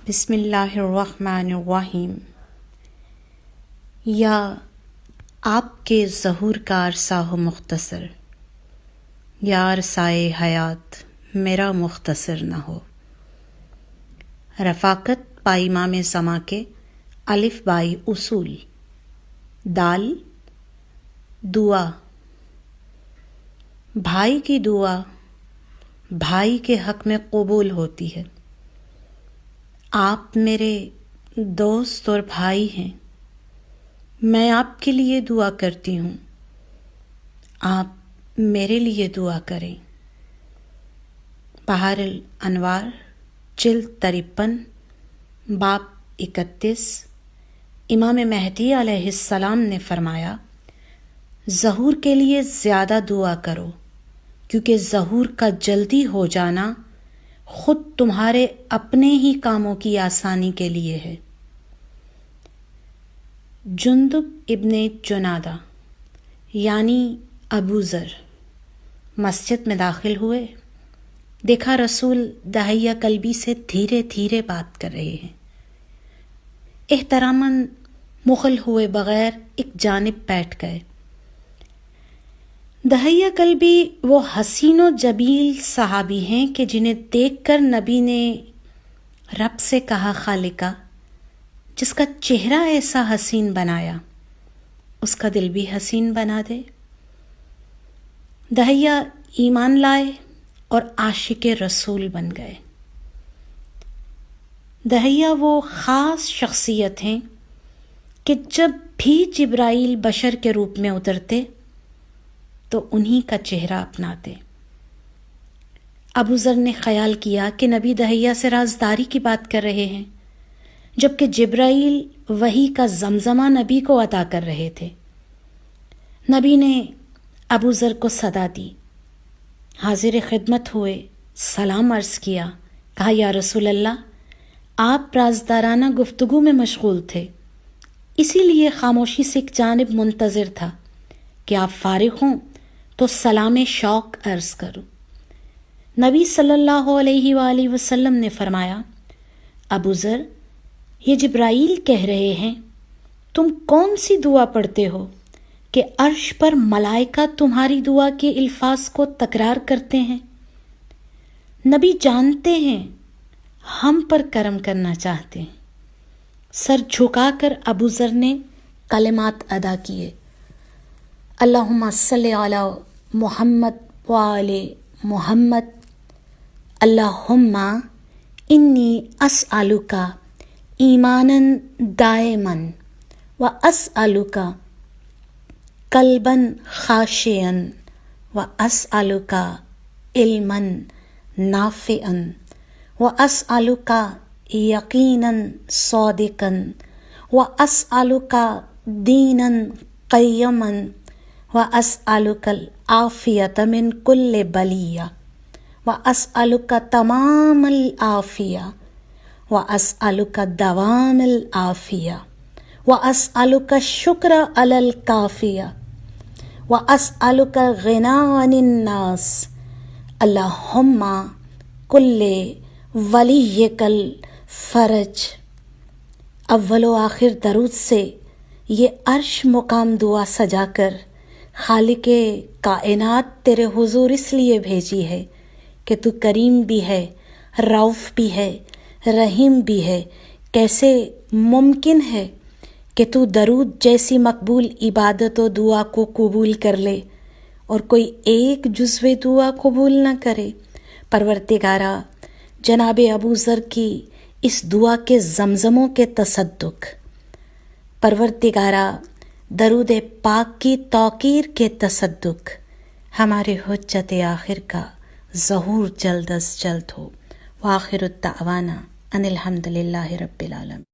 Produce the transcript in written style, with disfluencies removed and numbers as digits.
بسم اللہ الرحمن الرحیم۔ یا آپ کے ظہور کا عرصہ ہو مختصر، یا عرصۂ حیات میرا مختصر نہ ہو۔ رفاقت با امام زماں کے الف بائی اصول۔ دال دعا، بھائی کی دعا بھائی کے حق میں قبول ہوتی ہے۔ آپ میرے دوست اور بھائی ہیں، میں آپ کے لیے دعا کرتی ہوں، آپ میرے لیے دعا کریں۔ بحر الانوار جلد 53 باب 31۔ امام مہدی علیہ السلام نے فرمایا، ظہور کے لیے زیادہ دعا کرو، کیونکہ ظہور کا جلدی ہو جانا خود تمہارے اپنے ہی کاموں کی آسانی کے لیے ہے۔ جندب ابن جنادہ یعنی ابو ذر مسجد میں داخل ہوئے، دیکھا رسول داہیہ قلبی سے دھیرے دھیرے بات کر رہے ہیں۔ احتراماً مغل ہوئے بغیر ایک جانب بیٹھ گئے۔ داہیہ قلبی وہ حسین و جمیل صحابی ہیں کہ جنہیں دیکھ کر نبی نے رب سے کہا، خالقہ جس کا چہرہ ایسا حسین بنایا اس کا دل بھی حسین بنا دے۔ داہیہ ایمان لائے اور عاشق رسول بن گئے۔ داہیہ وہ خاص شخصیت ہیں کہ جب بھی جبرائیل بشر کے روپ میں اترتے تو انہی کا چہرہ اپناتے۔ ابو ذر نے خیال کیا کہ نبی داہیہ سے رازداری کی بات کر رہے ہیں، جبکہ جبرائیل وحی کا زمزمہ نبی کو عطا کر رہے تھے۔ نبی نے ابو ذر کو صدا دی، حاضر خدمت ہوئے، سلام عرض کیا، کہا یا رسول اللہ، آپ رازدارانہ گفتگو میں مشغول تھے، اسی لیے خاموشی سے ایک جانب منتظر تھا کہ آپ فارغ ہوں تو سلام شوق عرض کروں۔ نبی صلی اللہ علیہ وآلہ وسلم نے فرمایا، ابو ذر یہ جبرائیل کہہ رہے ہیں تم کون سی دعا پڑھتے ہو کہ عرش پر ملائکہ تمہاری دعا کے الفاظ کو تکرار کرتے ہیں۔ نبی جانتے ہیں ہم پر کرم کرنا چاہتے ہیں۔ سر جھکا کر ابو ذر نے کلمات ادا کیے، اللہم صلی علی محمد وآل محمد، اللہم انی اسألک ایمانا دائما واسألک قلبا خاشعا واسألک علما نافعا واسألک یقینا صادقا واسألک دینا قیما واسألک العافیۃ من کل بلیہ واسألک تمام العافیہ واسألک دوام العافیہ واسألک الشکر علی الکافیہ واسألک غنی عن الناس، اللہم کل ولیک الفرج۔ اول و آخر درود سے یہ عرش مقام دعا سجا کر خالق کائنات تیرے حضور اس لیے بھیجی ہے کہ تو کریم بھی ہے، رؤوف بھی ہے، رحیم بھی ہے۔ کیسے ممکن ہے کہ تو درود جیسی مقبول عبادت و دعا کو قبول کر لے اور کوئی ایک جزو دعا قبول نہ کرے؟ پروردگارا، جناب ابو ذر کی اس دعا کے زمزموں کے تصدق، پروردگارا درود پاک کی توقیر کے تصدق، ہمارے حجت آخر کا ظہور جلد از جلد ہو۔ وآخر الدعوانا ان الحمد للہ رب العالمین۔